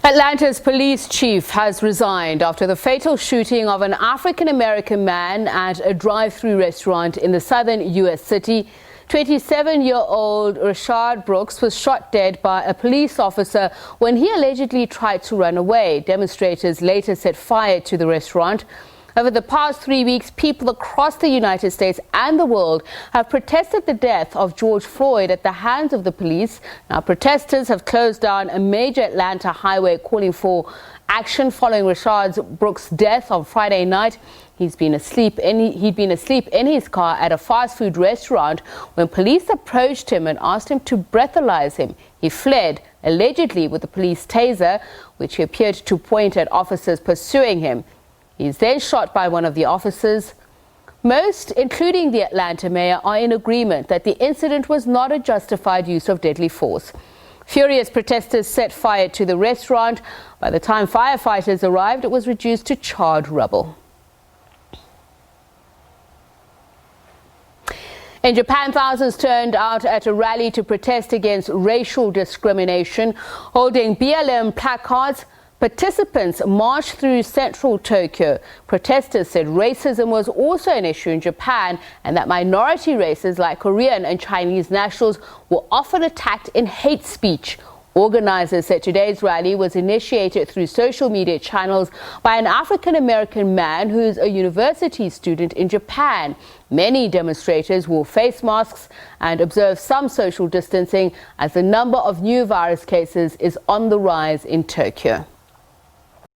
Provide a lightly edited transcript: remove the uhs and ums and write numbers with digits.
Atlanta's police chief has resigned after the fatal shooting of an African-American man at a drive-thru restaurant in the southern U.S. city. 27-year-old Rayshard Brooks was shot dead by a police officer when he allegedly tried to run away. Demonstrators later set fire to the restaurant. Over the past 3 weeks, people across the United States and the world have protested the death of George Floyd at the hands of the police. Now, protesters have closed down a major Atlanta highway, calling for action following Rayshard Brooks' death on Friday night. He'd been asleep in his car at a fast food restaurant when police approached him and asked him to breathalyze him. He fled, allegedly with the police taser, which he appeared to point at officers pursuing him. He's then shot by one of the officers. Most, including the Atlanta mayor, are in agreement that the incident was not a justified use of deadly force. Furious protesters set fire to the restaurant. By the time firefighters arrived, it was reduced to charred rubble. In Japan, thousands turned out at a rally to protest against racial discrimination, holding BLM placards. Participants marched through central Tokyo. Protesters said racism was also an issue in Japan and that minority races like Korean and Chinese nationals were often attacked in hate speech. Organizers said today's rally was initiated through social media channels by an African-American man who is a university student in Japan. Many demonstrators wore face masks and observed some social distancing as the number of new virus cases is on the rise in Tokyo.